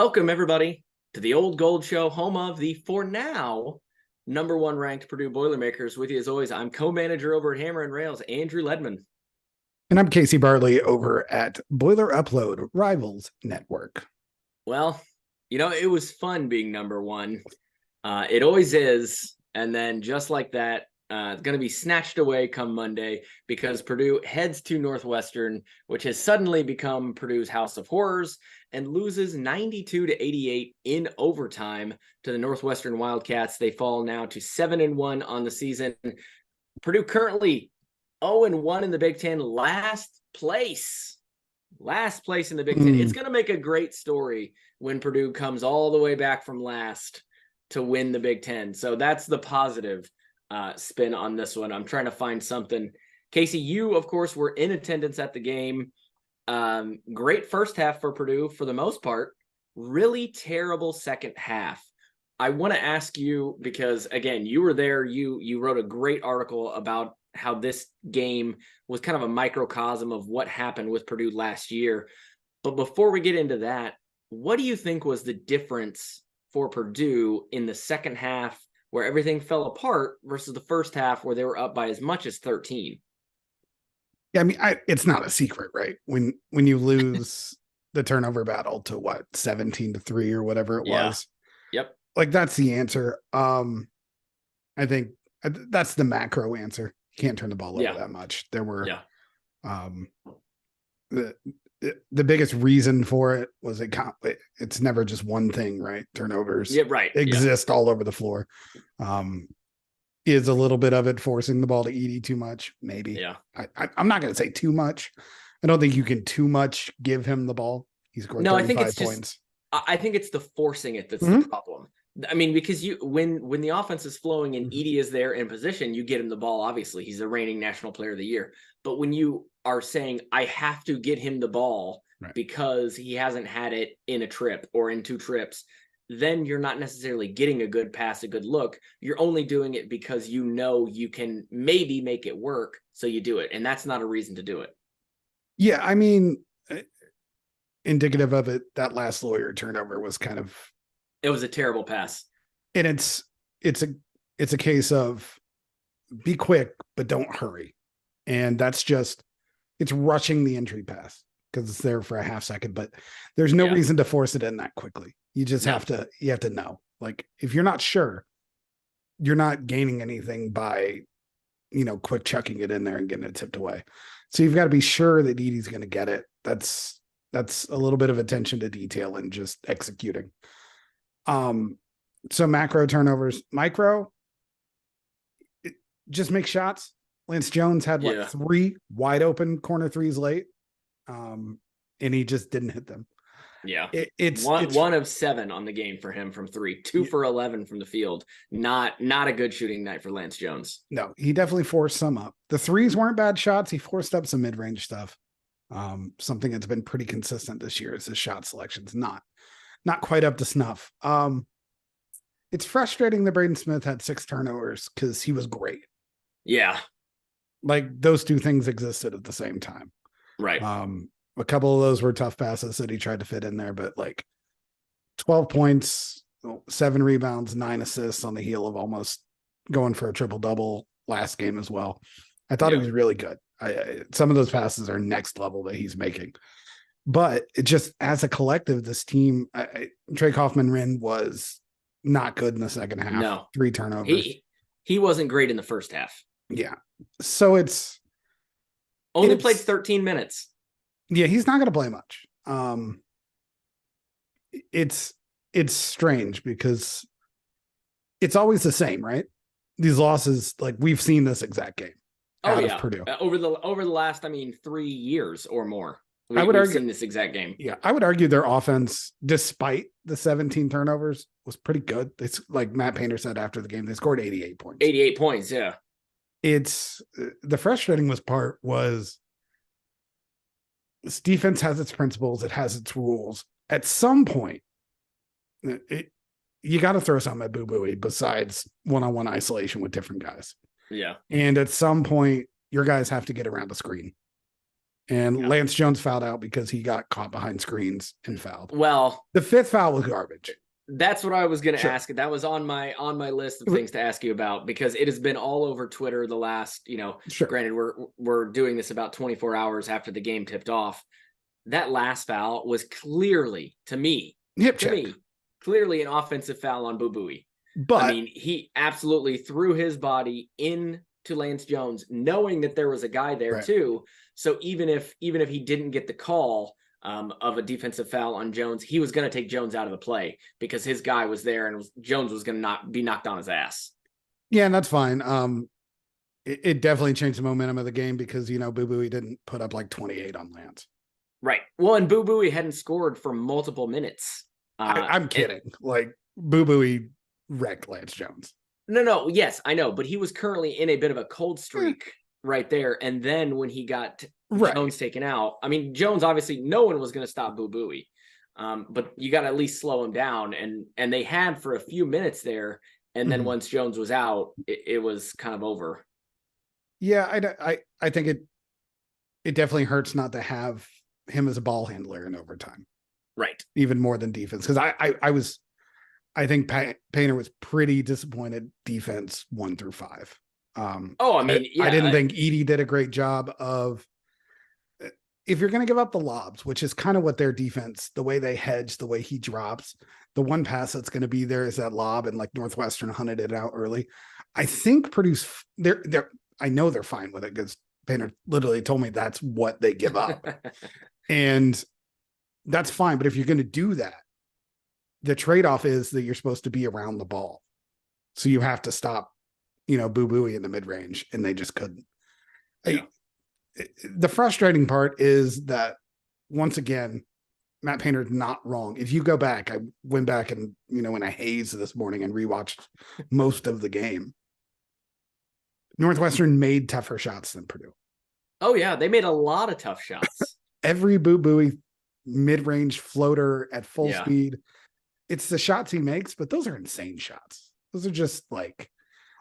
Welcome, everybody, to the Old Gold Show, home of the, for now, number one ranked Purdue Boilermakers. With you, as always, I'm co-manager over at Hammer and Rails, Andrew Ledman. And I'm Casey Bartley over at Boiler Upload Rivals Network. Well, it was fun being number one. It always is. And then just like that, it's going to be snatched away come Monday because Purdue heads to Northwestern, which has suddenly become Purdue's House of Horrors, and loses 92-88 in overtime to the Northwestern Wildcats. They fall now to 7-1 on the season. Purdue currently 0-1 in the Big Ten, last place in the Big Ten. It's going to make a great story when Purdue comes all the way back from last to win the Big Ten. So that's the positive spin on this one. I'm trying to find something. Casey, you, of course, were in attendance at the game. Great first half for Purdue for the most part. Really terrible second half. I want to ask you, because again, you were there, you wrote a great article about how this game was kind of a microcosm of what happened with Purdue last year. But before we get into that, what do you think was the difference for Purdue in the second half where everything fell apart versus the first half where they were up by as much as 13? Yeah, I mean, it's not a secret, right? When you lose the turnover battle to 17-3 or whatever it was. Yep. Like, that's the answer. I think that's the macro answer. You can't turn the ball over that much. There were the biggest reason for it was it's never just one thing, right? Turnovers exist all over the floor. Is a little bit of it forcing the ball to Edey too much? Maybe. Yeah. I'm not going to say too much. I don't think you can too much give him the ball. He's scored 35 points. I think it's the forcing it that's the problem. I mean, because when the offense is flowing and Edey is there in position, you get him the ball. Obviously, he's the reigning National Player of the Year. But when you are saying, I have to get him the ball because he hasn't had it in a trip or in two trips, then you're not necessarily getting a good pass, a good look. You're only doing it because you can maybe make it work, so you do it. And that's not a reason to do it. Yeah, I mean, indicative of it, that last lawyer turnover was it was a terrible pass. And it's a case of be quick, but don't hurry. And that's it's rushing the entry pass because it's there for a half second, but there's no reason to force it in that quickly. You just have to know, like, if you're not sure, you're not gaining anything by, quick chucking it in there and getting it tipped away. So you've got to be sure that Edey's going to get it. That's a little bit of attention to detail and just executing. So macro turnovers, micro, just make shots. Lance Jones had 3 wide open corner threes late. And he just didn't hit them. Yeah. It's one of 7 on the game for him from 3, 2 for 11 from the field. Not a good shooting night for Lance Jones. No, he definitely forced some up. The threes weren't bad shots. He forced up some mid-range stuff. Something that's been pretty consistent this year is his shot selection's not quite up to snuff. It's frustrating that Braden Smith had 6 turnovers because he was great. Yeah. Like, those two things existed at the same time. Right. A couple of those were tough passes that he tried to fit in there, but 12 points, 7 rebounds, 9 assists on the heel of almost going for a triple-double last game as well. I thought he was really good. Some of those passes are next level that he's making. But it just, as a collective, this team, Trey Kaufman-Rinn was not good in the second half. No. 3 turnovers. He wasn't great in the first half. Yeah. So it's... Only played 13 minutes. Yeah, he's not going to play much. It's strange because it's always the same, right? These losses, we've seen this exact game out of Purdue. Over the last, 3 years or more. I would argue seen this exact game. Yeah, I would argue their offense, despite the 17 turnovers, was pretty good. It's like Matt Painter said after the game, they scored 88 points. 88 points, yeah. It's the frustrating part was this defense has its principles, it has its rules. At some point, you got to throw something at Boo Buie besides one-on-one isolation with different guys. Yeah. And at some point, your guys have to get around the screen. And Lance Jones fouled out because he got caught behind screens and fouled. Well, the fifth foul was garbage. That's what I was going to ask. That was on my list of things to ask you about, because it has been all over Twitter the last, granted we're doing this about 24 hours after the game tipped off. That last foul was clearly, to me, clearly an offensive foul on Boo Buie. But I mean, he absolutely threw his body into Lance Jones, knowing that there was a guy there too. So even if he didn't get the call of a defensive foul on Jones, he was going to take Jones out of the play because his guy was there, and Jones was going to not be knocked on his ass. Yeah, and that's fine. It definitely changed the momentum of the game because, Boo Buie didn't put up like 28 on Lance. Right. Well, and Boo Buie hadn't scored for multiple minutes. I'm kidding. Like, Boo Buie wrecked Lance Jones. No. Yes, I know. But he was currently in a bit of a cold streak right there. And then when he got Jones taken out, I mean, Jones, obviously, no one was going to stop Boo Buie. But you got to at least slow him down. And they had for a few minutes there. And then once Jones was out, it was kind of over. Yeah, I think it definitely hurts not to have him as a ball handler in overtime. Right. Even more than defense. Because I think Painter was pretty disappointed defense 1 through 5. I didn't think Edey did a great job of, if you're going to give up the lobs, which is kind of what their defense, the way they hedge, the way he drops, the one pass that's going to be there is that lob, and like Northwestern hunted it out early. I think Purdue's I know they're fine with it because Painter literally told me that's what they give up. And that's fine. But if you're going to do that, the trade-off is that you're supposed to be around the ball. So you have to stop, Boo Buie in the mid-range, and they just couldn't. Yeah. The frustrating part is that, once again, Matt Painter's not wrong. If you go back, I went back and, in a haze this morning and rewatched most of the game. Northwestern made tougher shots than Purdue. Oh, yeah. They made a lot of tough shots. Every Boo Buie mid-range floater at full speed. It's the shots he makes, but those are insane shots. Those are just like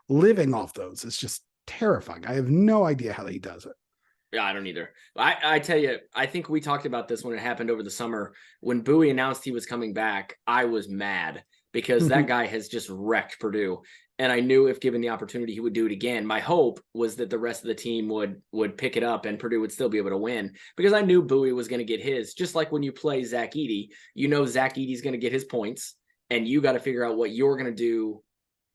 living off those. It's just terrifying. I have no idea how he does it. Yeah, I don't either. I tell you, I think we talked about this when it happened over the summer. When Buie announced he was coming back, I was mad because that guy has just wrecked Purdue. And I knew if given the opportunity, he would do it again. My hope was that the rest of the team would pick it up and Purdue would still be able to win, because I knew Buie was going to get his. Just like when you play Zach Edey, Zach Edey's going to get his points, and you got to figure out what you're going to do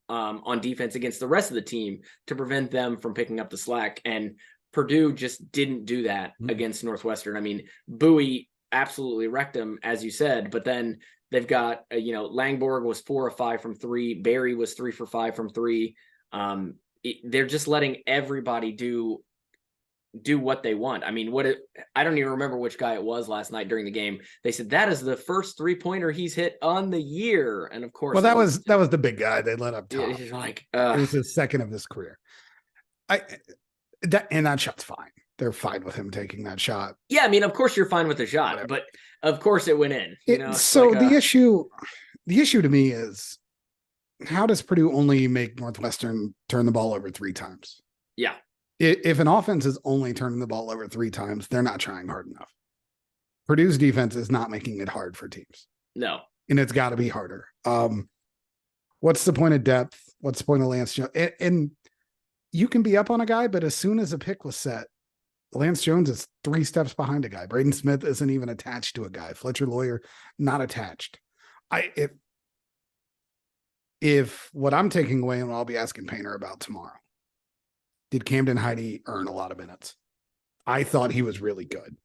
on defense against the rest of the team to prevent them from picking up the slack. And Purdue just didn't do that against Northwestern. I mean, Buie absolutely wrecked them, as you said, but then they've got, Langborg was 4 of 5 from 3. Barry was 3 for 5 from 3. They're just letting everybody do what they want. I mean, I don't even remember which guy it was last night during the game. They said that is the first 3-pointer he's hit on the year. And of course, that was the big guy they let up top. It was his second of his career. That shot's fine. They're fine with him taking that shot. Yeah, I mean, of course you're fine with the shot, but of course it went in. The issue to me is, how does Purdue only make Northwestern turn the ball over 3 times? Yeah. If an offense is only turning the ball over 3 times, they're not trying hard enough. Purdue's defense is not making it hard for teams. No. And it's got to be harder. What's the point of depth? What's the point of Lance Jones? And you can be up on a guy, but as soon as a pick was set, Lance Jones is 3 steps behind a guy. Braden Smith isn't even attached to a guy. Fletcher Lawyer, not attached. If what I'm taking away, and I'll be asking Painter about tomorrow, did Camden Heide earn a lot of minutes? I thought he was really good.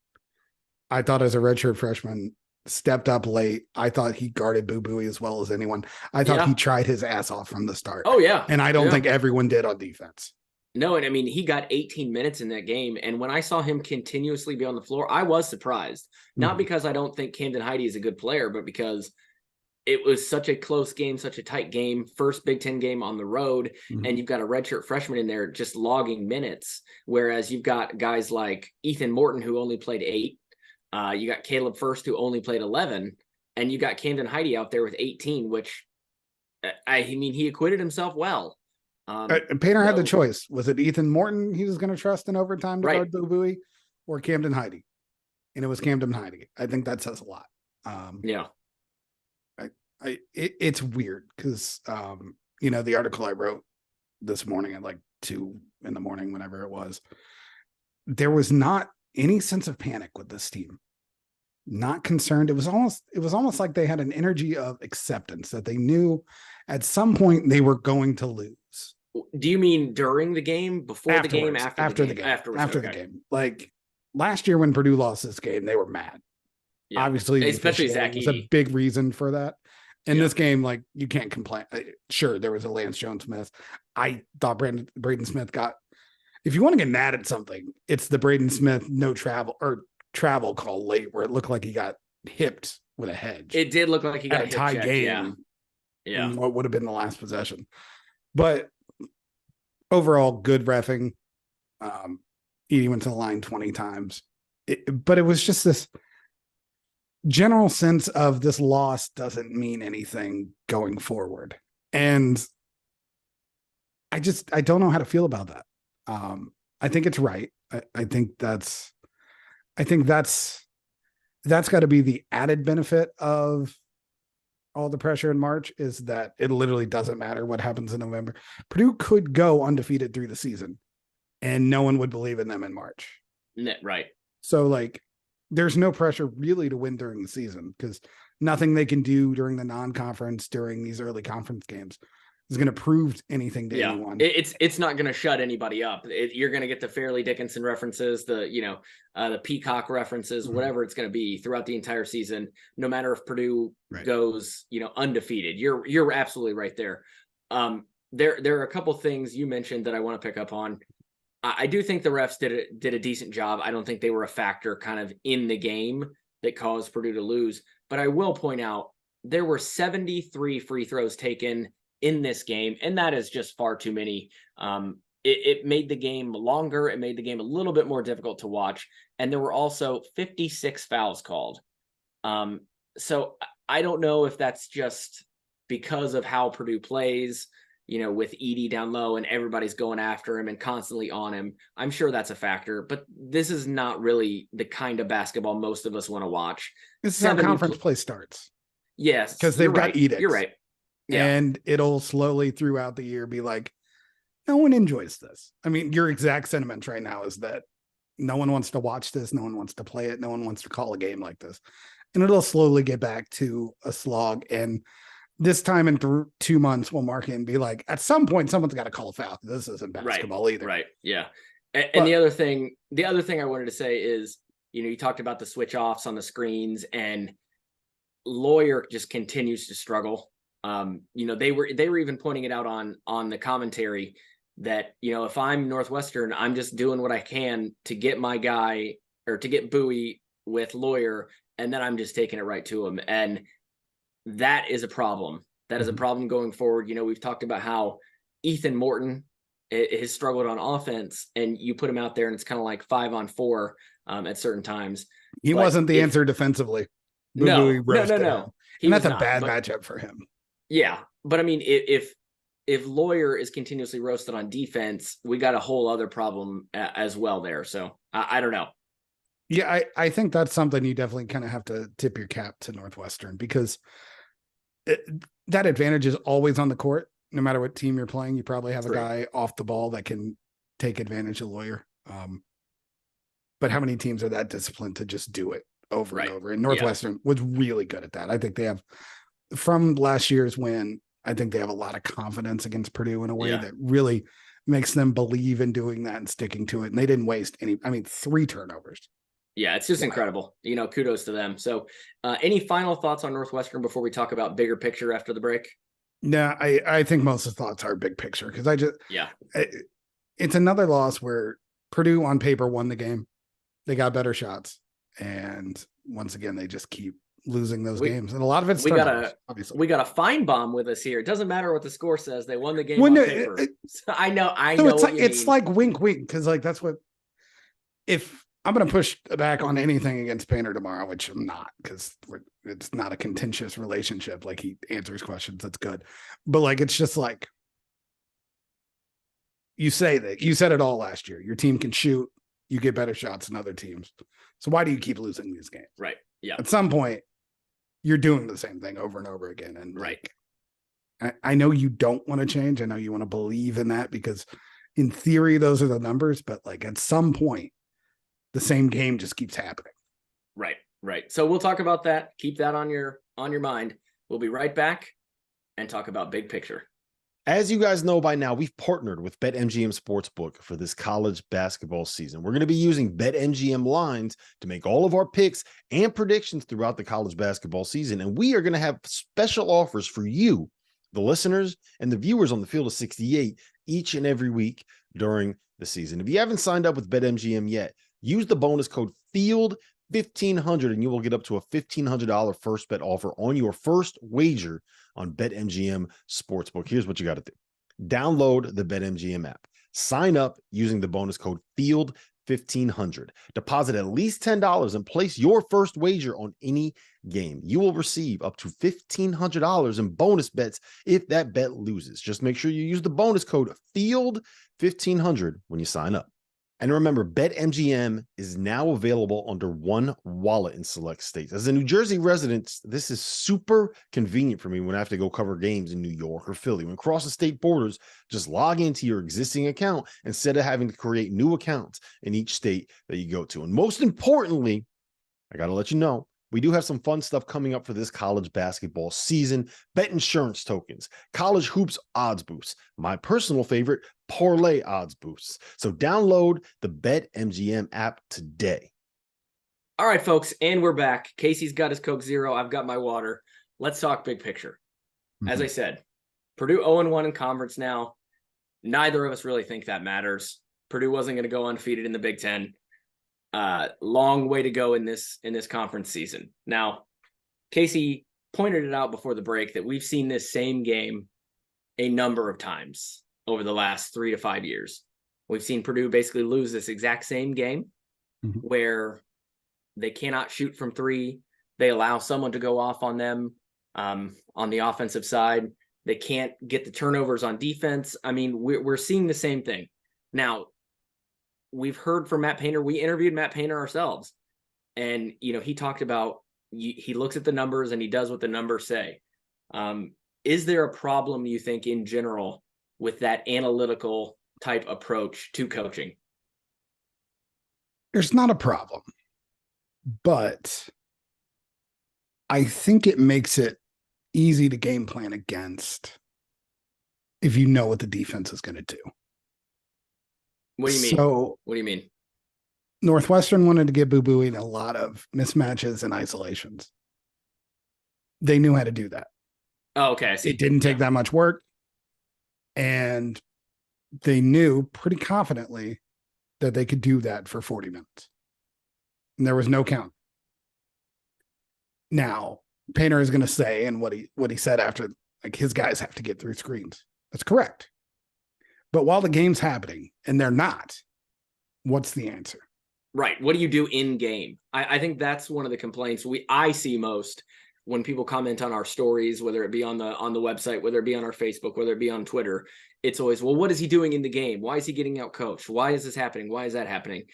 I thought as a redshirt freshman, stepped up late. I thought he guarded Boo Buie as well as anyone. I thought he tried his ass off from the start. Oh, yeah. And I don't think everyone did on defense. No, and I mean, he got 18 minutes in that game. And when I saw him continuously be on the floor, I was surprised. Not because I don't think Camden Heide is a good player, but because it was such a close game, such a tight game, first Big Ten game on the road, and you've got a redshirt freshman in there just logging minutes, whereas you've got guys like Ethan Morton, who only played 8. You got Caleb First, who only played 11, and you got Camden Heide out there with 18, which, I mean, he acquitted himself well. Painter had the choice. Was it Ethan Morton he was going to trust in overtime to guard Boo Buie? or Camden Heide. And it was Camden Heide. I think that says a lot. Yeah. It's weird because, the article I wrote this morning at like 2 a.m, whenever it was, there was not any sense of panic with this team. Not concerned. It was almost like they had an energy of acceptance that they knew at some point they were going to lose. Do you mean during the game, before Afterwards, the game, after the game? After the game. Like last year when Purdue lost this game, they were mad. Yeah. Obviously, especially Zach was a big reason for that. In this game, like you can't complain. Sure, there was a Lance Jones miss. I thought Braden Smith got. If you want to get mad at something, it's the Braden Smith no travel call late where it looked like he got hipped with a hedge. It did look like he got a tie game. Yeah. What would have been the last possession, but overall, good reffing. Edie went to the line 20 times, but it was just this general sense of this loss doesn't mean anything going forward. And I don't know how to feel about that. I think it's right. I think that's got to be the added benefit of all the pressure in March, is that it literally doesn't matter what happens in November. Purdue could go undefeated through the season and no one would believe in them in March. Right. So like, there's no pressure really to win during the season because nothing they can do during the non-conference, during these early conference games is going to prove anything to anyone. It's not going to shut anybody up. You're going to get the Fairleigh Dickinson references, the Peacock references, whatever it's going to be throughout the entire season, no matter if Purdue goes, undefeated. You're absolutely right there. There are a couple things you mentioned that I want to pick up on. I do think the refs did a decent job. I don't think they were a factor kind of in the game that caused Purdue to lose. But I will point out there were 73 free throws taken in this game, and that is just far too many. It made the game longer. It made the game a little bit more difficult to watch. And there were also 56 fouls called. So I don't know if that's just because of how Purdue plays, with Edie down low and everybody's going after him and constantly on him. I'm sure that's a factor, but this is not really the kind of basketball most of us want to watch. This is how conference play starts. Yes. Because they've got edicts. You're right. Yeah. And it'll slowly throughout the year be like, no one enjoys this. I mean, your exact sentiments right now is that no one wants to watch this. No one wants to play it. No one wants to call a game like this. And it'll slowly get back to a slog. And this time in 2 months, we'll mark it and be like, at some point, someone's got to call a foul. This isn't basketball either. Right. Yeah. And the other thing I wanted to say is, you talked about the switch offs on the screens, and Lawyer just continues to struggle. They were even pointing it out on the commentary that, if I'm Northwestern, I'm just doing what I can to get my guy or to get Bowie with Lawyer, and then I'm just taking it right to him. And that is a problem. That is a problem going forward. We've talked about how Ethan Morton has struggled on offense, and you put him out there and it's kind of like 5-on-4 at certain times. He wasn't the answer defensively. No. And that's a bad matchup for him. Yeah. But I mean, if Lawyer is continuously roasted on defense, we got a whole other problem as well there. So I don't know. Yeah, I think that's something you definitely kind of have to tip your cap to Northwestern, because that advantage is always on the court. No matter what team you're playing, you probably have a guy off the ball that can take advantage of Lawyer. But how many teams are that disciplined to just do it over and over? And Northwestern was really good at that. I think they have, from last year's win, I think they have a lot of confidence against Purdue in a way that really makes them believe in doing that and sticking to it. And they didn't waste 3 turnovers. Yeah, it's just incredible. Kudos to them. So any final thoughts on Northwestern before we talk about bigger picture after the break? No, I think most of the thoughts are big picture, because it's another loss where Purdue on paper won the game. They got better shots. And once again, they just keep losing those games. And a lot of it's obviously. We got a fine bomb with us here. It doesn't matter what the score says. They won the game on paper. I know. It's like wink, wink. Because that's what, if I'm going to push back on anything against Painter tomorrow, which I'm not, because it's not a contentious relationship. Like, he answers questions. That's good. But it's just you say that you said it all last year. Your team can shoot. you get better shots than other teams. So why do you keep losing these games? Right. Yeah. At some point, you're doing the same thing over and over again. And right. I know you don't want to change. I know you want to believe in that because in theory, those are the numbers, but like at some point, the same game just keeps happening. Right. Right. So we'll talk about that. Keep that on your mind. We'll be right back and talk about big picture. As you guys know by now, we've partnered with BetMGM Sportsbook for this college basketball season. We're going to be using BetMGM lines to make all of our picks and predictions throughout the college basketball season. And we are going to have special offers for you, the listeners and the viewers on the Field of 68 each and every week during the season. If you haven't signed up with BetMGM yet, use the bonus code FIELD1500 and you will get up to a $1,500 first bet offer on your first wager on BetMGM Sportsbook. Here's what you got to do. Download the BetMGM app. Sign up using the bonus code FIELD1500. Deposit at least $10 and place your first wager on any game. You will receive up to $1,500 in bonus bets if that bet loses. Just make sure you use the bonus code FIELD1500 when you sign up. And remember, BetMGM is now available under one wallet in select states. As a New Jersey resident, this is super convenient for me when I have to go cover games in New York or Philly. When crossing state borders, just log into your existing account instead of having to create new accounts in each state that you go to. And most importantly, I got to let you know, we do have some fun stuff coming up for this college basketball season. Bet insurance tokens, college hoops odds boosts, my personal favorite, parlay odds boosts. So download the BetMGM app today. All right, folks, and we're back. Casey's got his Coke Zero. I've got my water. Let's talk big picture. As I said, Purdue 0-1 in conference now. Neither of us really think that matters. Purdue wasn't going to go undefeated in the Big Ten. Long way to go in this conference season. Now, Casey pointed it out before the break that we've seen this same game a number of times over the last 3 to 5 years. We've seen Purdue basically lose this exact same game where they cannot shoot from three. They allow someone to go off on them on the offensive side. They can't get the turnovers on defense. I mean, we're seeing the same thing. Now, we've heard from Matt Painter. We interviewed Matt Painter ourselves. And, he talked about, he looks at the numbers and he does what the numbers say. Is there a problem, you think, in general with that analytical type approach to coaching? There's not a problem, but I think it makes it easy to game plan against if you know what the defense is going to do. What do you mean? So, what do you mean? Northwestern wanted to give Boo Buie a lot of mismatches and isolations. They knew how to do that. Oh, okay. I see. It didn't take that much work. And they knew pretty confidently that they could do that for 40 minutes. And there was no count. Now, Painter is going to say, and what he said after, like, his guys have to get through screens. That's correct. But while the game's happening and they're not, what's the answer? Right. What do you do in game? I think that's one of the complaints I see most when people comment on our stories, whether it be on the website, whether it be on our Facebook, whether it be on Twitter. It's always, well, what is he doing in the game? Why is he getting out coached? Why is this happening? Why is that happening?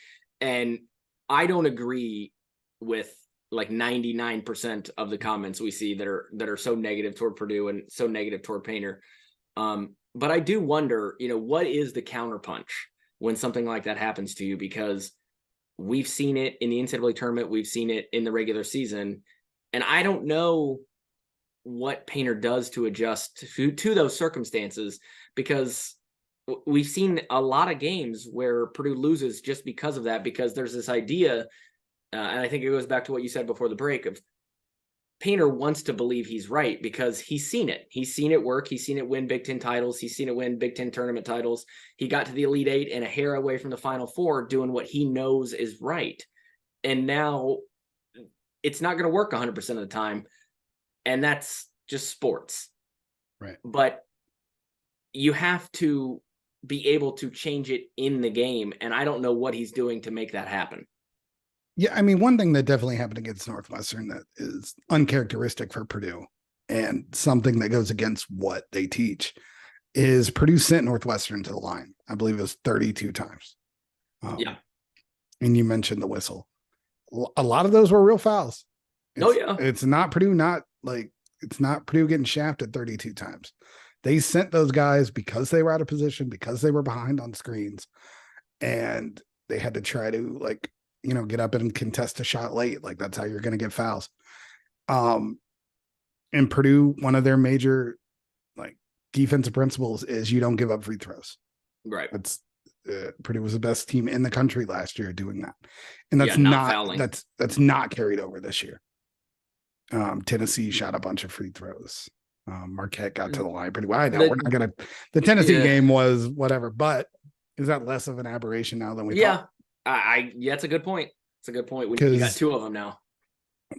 And I don't agree with like 99% of the comments we see that are so negative toward Purdue and so negative toward Painter. But I do wonder, what is the counterpunch when something like that happens to you? Because we've seen it in the NCAA tournament. We've seen it in the regular season. And I don't know what Painter does to adjust to those circumstances, because we've seen a lot of games where Purdue loses just because of that, because there's this idea, and I think it goes back to what you said before the break, of Painter wants to believe he's right because he's seen it. He's seen it work. He's seen it win Big Ten titles. He's seen it win Big Ten tournament titles. He got to the Elite Eight and a hair away from the Final Four doing what he knows is right. And now it's not going to work 100% of the time. And that's just sports. Right. But you have to be able to change it in the game. And I don't know what he's doing to make that happen. Yeah, I mean, one thing that definitely happened against Northwestern that is uncharacteristic for Purdue and something that goes against what they teach is Purdue sent Northwestern to the line. I believe it was 32 times. Yeah. and you mentioned the whistle. A lot of those were real fouls. It's not Purdue, it's not Purdue getting shafted 32 times. They sent those guys because they were out of position, because they were behind on screens, and they had to try to get up and contest a shot late. Like, that's how you're going to get fouls. And Purdue, one of their major defensive principles is you don't give up free throws. Right. That's Purdue was the best team in the country last year doing that, and that's that's not carried over this year. Tennessee shot a bunch of free throws. Marquette got to the line pretty well. I know we're not gonna. The Tennessee game was whatever, but is that less of an aberration now than we thought? Yeah, it's a good point. It's a good point. We got two of them now.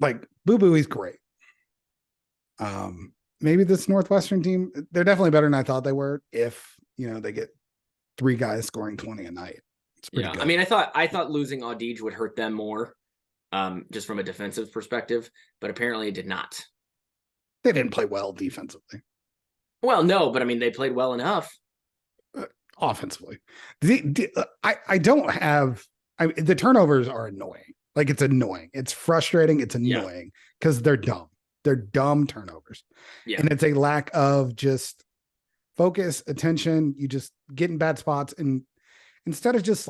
Like, Boo Boo, he's great. Maybe this Northwestern team, they're definitely better than I thought they were. If they get 3 guys scoring 20 a night, it's pretty good. I mean, I thought losing Audij would hurt them more, just from a defensive perspective, but apparently it did not. They didn't play well defensively. Well, no, but I mean, they played well enough offensively. I don't have. The turnovers are annoying. Like, it's annoying. It's frustrating. It's annoying because they're dumb. They're dumb turnovers. Yeah. And it's a lack of just focus, attention. You just get in bad spots. And instead of just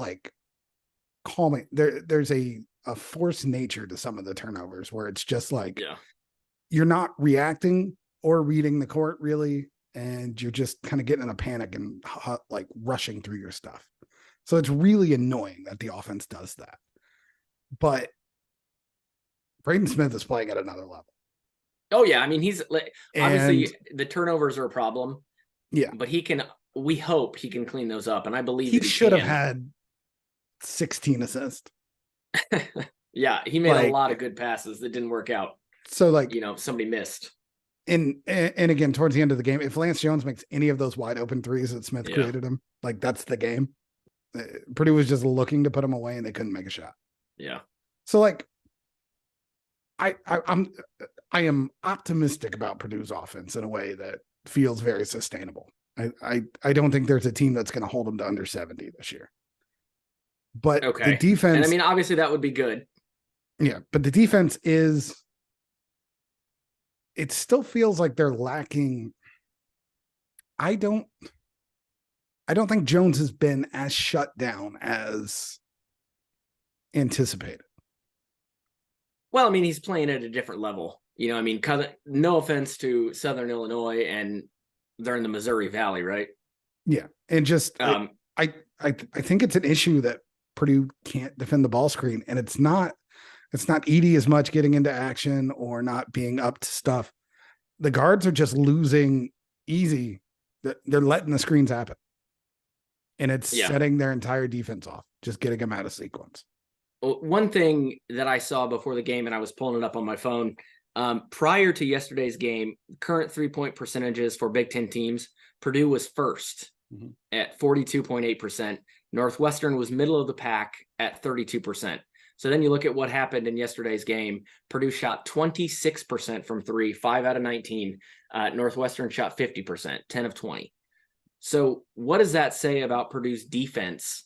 calming, there's a forced nature to some of the turnovers where it's just you're not reacting or reading the court really. And you're just kind of getting in a panic and rushing through your stuff. So it's really annoying that the offense does that. But Braden Smith is playing at another level. Oh yeah, I mean, he's obviously the turnovers are a problem. Yeah, but we hope he can clean those up, and I believe he should have had 16 assists. Yeah, he made a lot of good passes that didn't work out. So somebody missed. And again, towards the end of the game, if Lance Jones makes any of those wide open threes that Smith created him, that's the game. Purdue was just looking to put him away, and they couldn't make a shot. Yeah. So I am optimistic about Purdue's offense in a way that feels very sustainable. I don't think there's a team that's going to hold them to under 70 this year. But the defense, and I mean, obviously that would be good. Yeah, but the defense it still feels like they're lacking. I don't think Jones has been as shut down as anticipated. Well, I mean, he's playing at a different level. I mean, no offense to Southern Illinois, and they're in the Missouri Valley, right? Yeah, and just I think it's an issue that Purdue can't defend the ball screen, and it's not Edey as much getting into action or not being up to stuff. The guards are just losing easy. They're letting the screens happen, and it's setting their entire defense off, just getting them out of sequence. One thing that I saw before the game, and I was pulling it up on my phone, prior to yesterday's game, current 3-point percentages for Big Ten teams, Purdue was first at 42.8%. Northwestern was middle of the pack at 32%. So then you look at what happened in yesterday's game. Purdue shot 26% from 3, 5 out of 19. Northwestern shot 50%, 10 of 20. So what does that say about Purdue's defense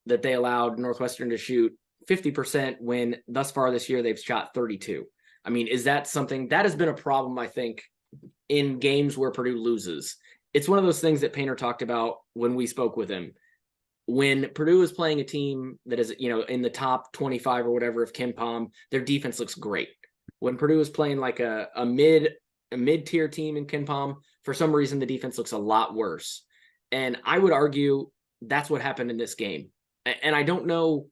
that they allowed Northwestern to shoot 50% when thus far this year they've shot 32? I mean, is that something that has been a problem, I think, in games where Purdue loses? It's one of those things that Painter talked about when we spoke with him. When Purdue is playing a team that is, in the top 25 or whatever of KenPom, their defense looks great. When Purdue is playing like a mid-tier team in KenPom, for some reason the defense looks a lot worse. And I would argue that's what happened in this game. And I don't know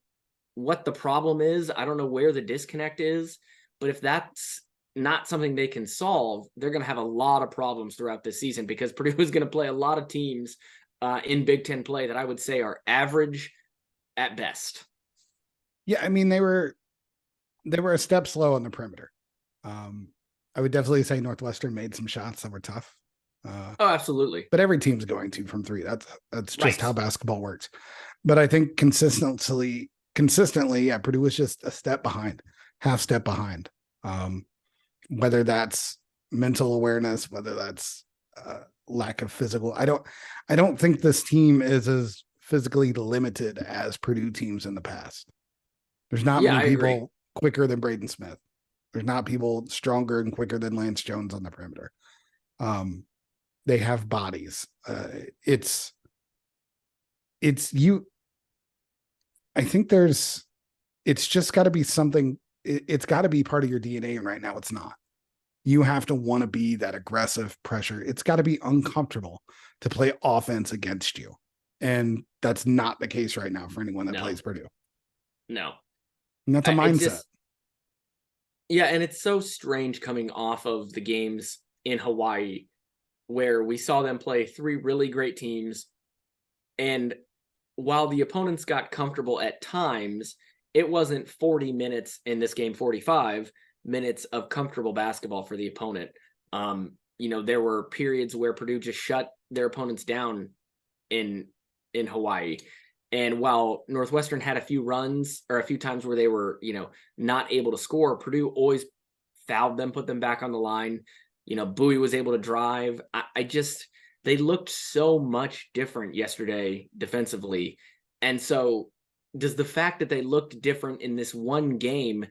what the problem is. I don't know where the disconnect is, but if that's not something they can solve, they're going to have a lot of problems throughout this season, because Purdue is going to play a lot of teams in Big Ten play that I would say are average at best. Yeah, I mean, they were a step slow on the perimeter. I would definitely say Northwestern made some shots that were tough. Oh, absolutely. But every team's going to from 3. That's just how basketball works. But I think consistently, yeah, Purdue was just a step behind, half step behind. Whether that's mental awareness, whether that's lack of physical. I don't think this team is as physically limited as Purdue teams in the past. There's not Yeah, many I agree. people quicker than Braden Smith. There's not people stronger and quicker than Lance Jones on the perimeter. They have bodies. It's you. I think it's just got to be something. It's got to be part of your DNA. And right now it's not. You have to want to be that aggressive pressure. It's got to be uncomfortable to play offense against you. And that's not the case right now for anyone that plays Purdue. No. And that's a mindset. Yeah, and it's so strange coming off of the games in Hawaii where we saw them play 3 really great teams. And while the opponents got comfortable at times, it wasn't 40 minutes in this game, 45 minutes of comfortable basketball for the opponent. There were periods where Purdue just shut their opponents down in Hawaii. And while Northwestern had a few runs or a few times where they were, not able to score, Purdue always fouled them, put them back on the line. Bowie was able to drive. They looked so much different yesterday defensively. And so does the fact that they looked different in this one game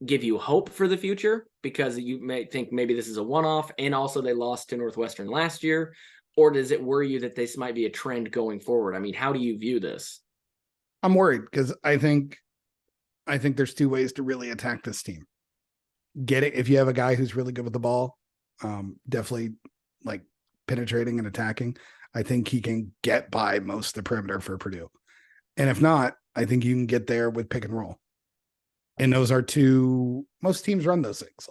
give you hope for the future? Because you may think maybe this is a one-off, and also they lost to Northwestern last year. Or does it worry you that this might be a trend going forward? I mean, how do you view this? I'm worried because I think there's 2 ways to really attack this team. Get it if you have a guy who's really good with the ball, definitely like penetrating and attacking. I think he can get by most of the perimeter for Purdue. And if not, I think you can get there with pick and roll. And those are 2. Most teams run those things.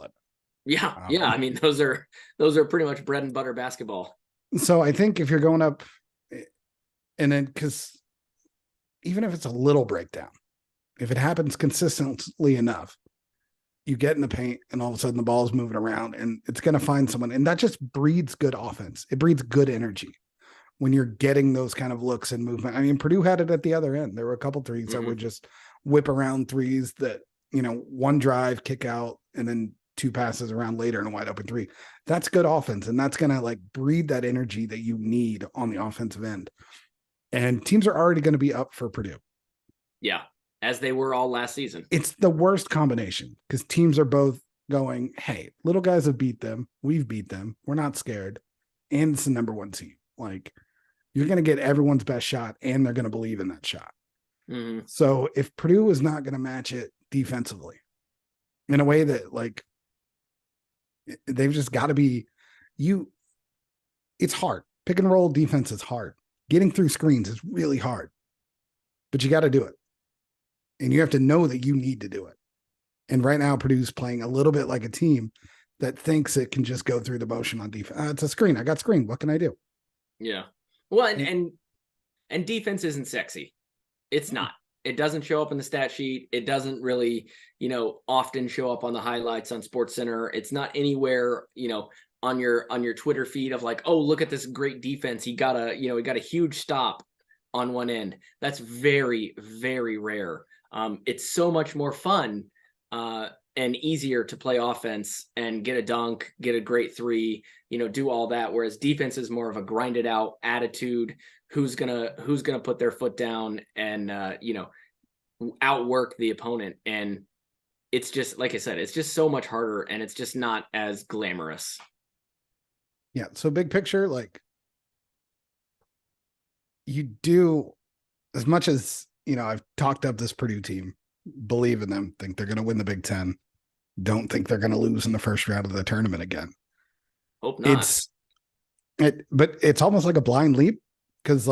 Yeah. I mean, those are pretty much bread and butter basketball. So I think if you're going up, and then because even if it's a little breakdown, if it happens consistently enough, you get in the paint and all of a sudden the ball is moving around and it's going to find someone. And that just breeds good offense. It breeds good energy when you're getting those kind of looks and movement. I mean, Purdue had it at the other end. There were a couple threes that were just whip around threes that, one drive, kick out, and then 2 passes around later in a wide open 3. That's good offense. And that's going to breed that energy that you need on the offensive end. And teams are already going to be up for Purdue. Yeah. As they were all last season. It's the worst combination because teams are both going, hey, little guys have beat them. We've beat them. We're not scared. And it's the number 1 team. You're going to get everyone's best shot and they're going to believe in that shot. Mm-hmm. So if Purdue is not going to match it defensively in a way that they've just got to be it's hard. Pick and roll defense is hard. Getting through screens is really hard, but you got to do it. And you have to know that you need to do it. And right now Purdue's playing a little bit like a team that thinks it can just go through the motion on defense. It's a screen. I got screen. What can I do? Yeah. Well, and defense isn't sexy. It's not. It doesn't show up in the stat sheet. It doesn't really, often show up on the highlights on SportsCenter. It's not anywhere, on your Twitter feed of oh, look at this great defense. He got a huge stop on one end. That's very, very rare. It's so much more fun and easier to play offense and get a dunk, get a great 3, do all that. Whereas defense is more of a grinded out attitude. Who's gonna put their foot down and outwork the opponent. And it's just, like I said, it's just so much harder and it's just not as glamorous. Yeah. So big picture, you do as much as, I've talked up this Purdue team, believe in them, think they're going to win the Big Ten. Don't think they're going to lose in the first round of the tournament again. Hope not. But it's almost like a blind leap because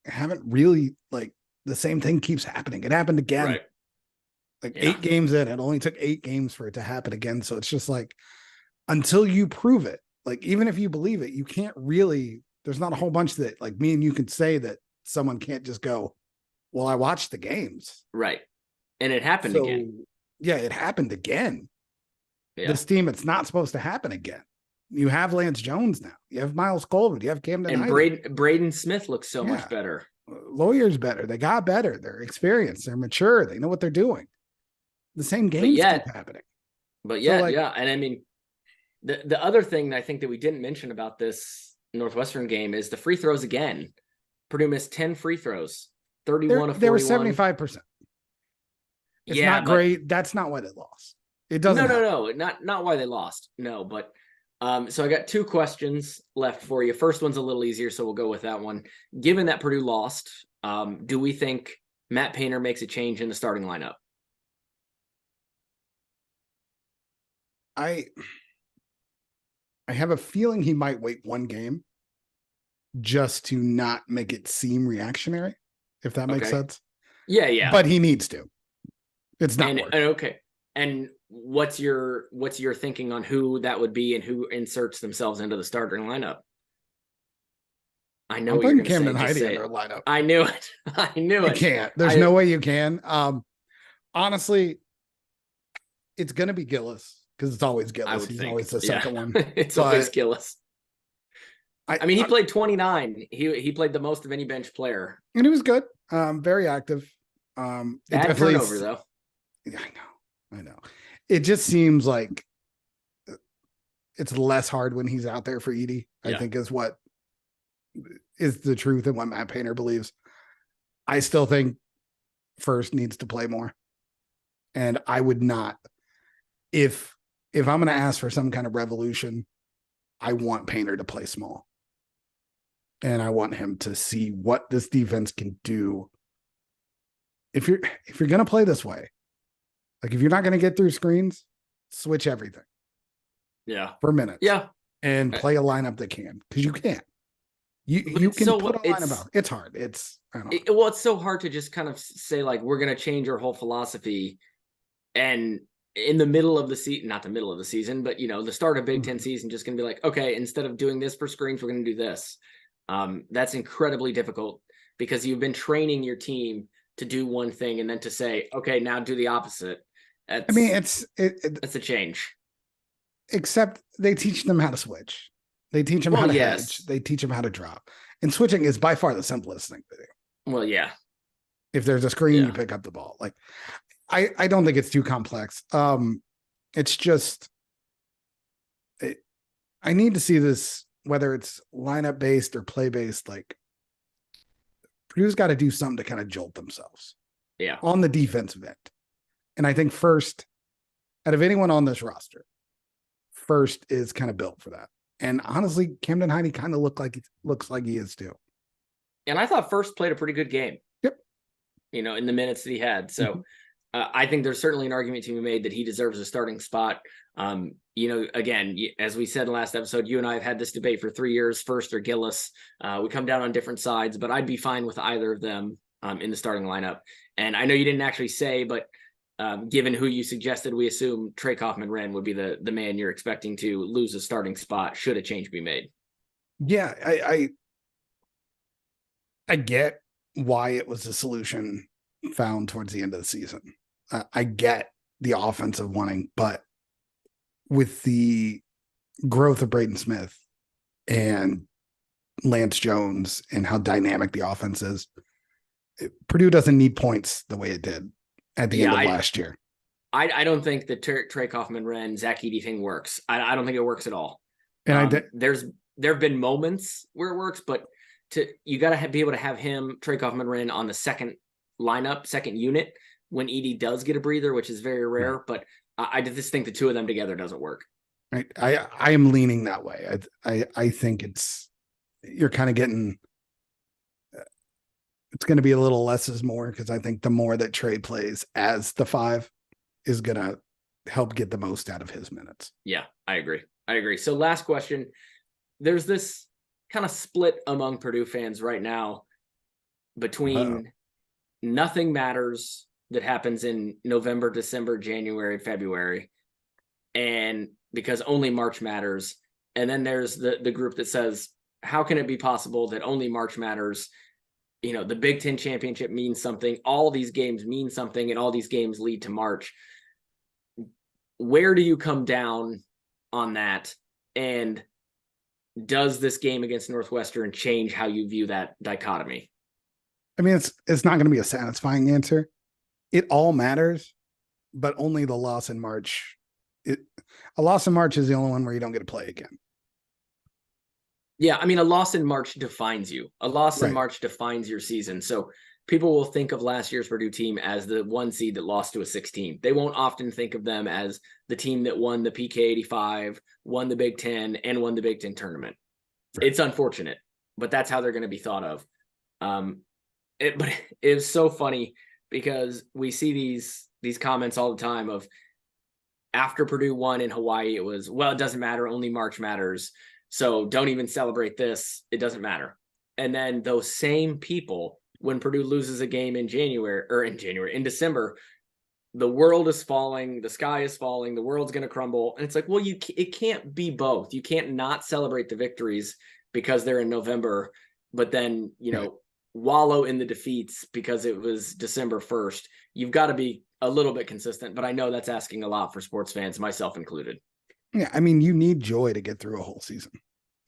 haven't really the same thing keeps happening. It happened again. Right. 8 games in, it only took 8 games for it to happen again. So it's just until you prove it, even if you believe it, you can't really, there's not a whole bunch that me and you can say that someone can't just go, well, I watched the games. Right. And it happened again. Yeah, it happened again. Yeah. This team, it's not supposed to happen again. You have Lance Jones now. You have Miles Colvin. You have Camden. And Braden Smith looks so much better. Lawyer's better. They got better. They're experienced. They're mature. They know what they're doing. The same games keep happening. But yeah. And I mean, the other thing I think that we didn't mention about this Northwestern game is the free throws again. Purdue missed 10 free throws, 31 of 41. They were 75%. It's Yeah, not but great. That's not why they lost. It doesn't. no, not why they lost. No, but so I got two questions left for you. First one's a little easier, so we'll go with that one. Given that Purdue lost, do we think Matt Painter makes a change in the starting lineup? I have a feeling he might wait one game just to not make it seem reactionary, if that makes Okay. sense. Yeah. But he needs to. It's not working. And okay. And what's your thinking on who that would be and who inserts themselves into the starting lineup? I know I'm what you're putting going to say. Camden Just Heidi say in it. their lineup. I knew it. I knew You it. can't. There's no way you can. Honestly, it's going to be Gillis because it's always I Gillis. would He's think. always the second one. It's But always Gillis. I mean, he played 29. He played the most of any bench player. And he was good. Very active. Bad turnover though. Yeah, I know. It just seems like it's less hard when he's out there for Edey, I think is what is the truth and what Matt Painter believes. I still think First needs to play more. And I would not, if I'm going to ask for some kind of revolution, I want Painter to play small. And I want him to see what this defense can do. If you're going to play this way, like if you're not going to get through screens, switch everything. Yeah. For minutes. Yeah. And play a lineup that can, because you can't. You can put a lineup out. It's hard. It's so hard to just kind of say like we're going to change our whole philosophy, and in the middle of the season, not the middle of the season, but the start of Big Ten season, just going to be like, okay, instead of doing this for screens, we're going to do this. That's incredibly difficult because you've been training your team to do one thing and then to say, okay, now do the opposite. It's a change. Except they teach them how to switch. They teach them how to hedge. They teach them how to drop. And switching is by far the simplest thing to do. Well, yeah. If there's a screen, you pick up the ball. Like, I don't think it's too complex. It's just, I need to see this, whether it's lineup based or play based. Like, Purdue's got to do something to kind of jolt themselves. Yeah. On the defensive end. And I think First, out of anyone on this roster, First is kind of built for that. And honestly, Camden Heidi kind of looks like he is too. And I thought First played a pretty good game. Yep. In the minutes that he had. So I think there's certainly an argument to be made that he deserves a starting spot. Again, as we said in the last episode, you and I have had this debate for 3 years, First or Gillis. We come down on different sides, but I'd be fine with either of them in the starting lineup. And I know you didn't actually say, but given who you suggested, we assume Trey Kaufman-Renn would be the man you're expecting to lose a starting spot should a change be made. Yeah, I get why it was a solution found towards the end of the season. I get the offensive wanting, but with the growth of Braden Smith and Lance Jones and how dynamic the offense is, Purdue doesn't need points the way it did at the end of last year. I don't think the Trey Kaufman-Renn, Zach Edey thing works. I don't think it works at all. And there have been moments where it works, but you got to be able to have him, Trey Kaufman-Renn, on the second lineup, second unit when Edey does get a breather, which is very rare. Right. But I just think the two of them together doesn't work. Right. I am leaning that way. I think you're kind of getting. It's going to be a little less is more, because I think the more that Trey plays as the 5 is going to help get the most out of his minutes. Yeah, I agree. So last question. There's this kind of split among Purdue fans right now between nothing matters that happens in November, December, January, February, and because only March matters. And then there's the group that says, how can it be possible that only March matters? The Big Ten championship means something. All these games mean something, and all these games lead to March. Where do you come down on that? And does this game against Northwestern change how you view that dichotomy? I mean, it's not going to be a satisfying answer. It all matters, but only the loss in March. A loss in March is the only one where you don't get to play again. Yeah, I mean, a loss in March defines you. A loss in March defines your season. So people will think of last year's Purdue team as the 1 seed that lost to a 16. They won't often think of them as the team that won the PK 85, won the Big Ten, and won the Big Ten tournament. Right. It's unfortunate, but that's how they're going to be thought of. But it was so funny because we see these comments all the time of after Purdue won in Hawaii, it was, well, it doesn't matter. Only March matters. So don't even celebrate this. It doesn't matter. And then those same people, when Purdue loses a game in December, the world is falling, the sky is falling, the world's going to crumble. And it's like, well, it can't be both. You can't not celebrate the victories because they're in November, but then, wallow in the defeats because it was December 1st. You've got to be a little bit consistent, but I know that's asking a lot for sports fans, myself included. Yeah. I mean, you need joy to get through a whole season.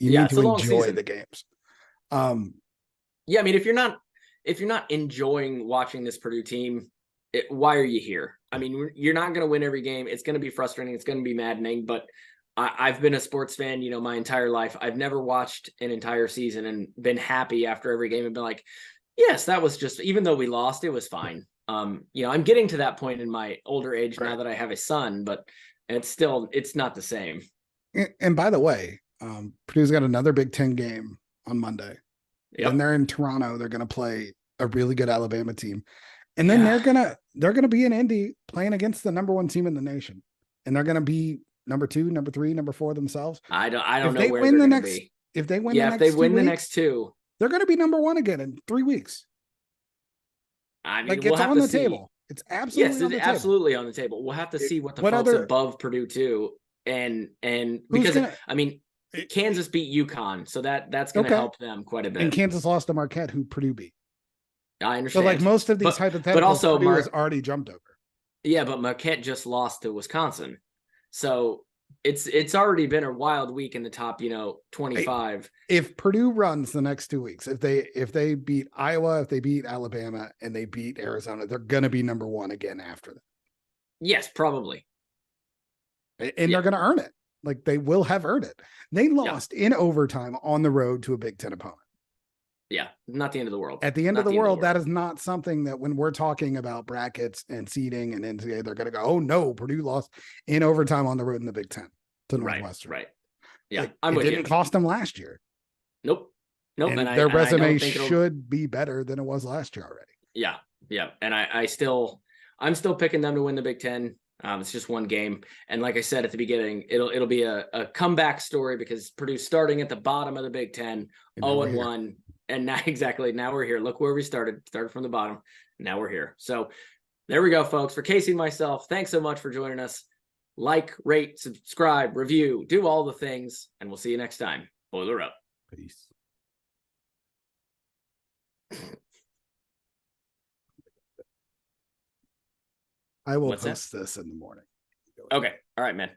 You need to enjoy the games. Yeah. I mean, if you're not enjoying watching this Purdue team, why are you here? I mean, you're not going to win every game. It's going to be frustrating. It's going to be maddening, but I've been a sports fan, my entire life. I've never watched an entire season and been happy after every game and been like, yes, that was just, even though we lost, it was fine. I'm getting to that point in my older age now that I have a son, but it's not the same. And by the way, Purdue's got another Big Ten game on Monday. Yep. And they're in Toronto. They're going to play a really good Alabama team. And then they're going to be in Indy playing against the number 1 team in the nation. And they're going to be number 2, number 3, number 4 themselves. I don't know where they're going to be. If they win the next 2, they're going to be number 1 again in 3 weeks. I mean, it's on the table. It's absolutely on the table. We'll have to see what the folks above Purdue too, and because Kansas beat UConn, so that's going to help them quite a bit. And Kansas lost to Marquette, who Purdue beat. I understand. So most of these hypotheticals, but also Purdue has already jumped over. Yeah, but Marquette just lost to Wisconsin, so it's already been a wild week in the top 25. If Purdue runs the next 2 weeks, if they beat Iowa, if they beat Alabama, and they beat Arizona, they're going to be number 1 again after that. Yes, probably. And they're going to earn it. Like, they will have earned it. They lost in overtime on the road to a Big Ten opponent. Yeah, not the end of the world. At the end of the world, that is not something that when we're talking about brackets and seeding and NCAA, they're going to go, oh no, Purdue lost in overtime on the road in the Big Ten to Northwestern. Right. Yeah, I'm with you. It didn't cost them last year. Nope. And their resume should be better than it was last year already. Yeah. And I'm still picking them to win the Big Ten. It's just one game. And like I said at the beginning, it'll be a comeback story because Purdue's starting at the bottom of the Big Ten, 0-1. And now we're here. Look where we started from the bottom. Now we're here. So there we go, folks. For Casey and myself, thanks so much for joining us. Like, rate, subscribe, review, do all the things, and we'll see you next time. Boiler up. Peace. I will post this in the morning. Okay. All right, man.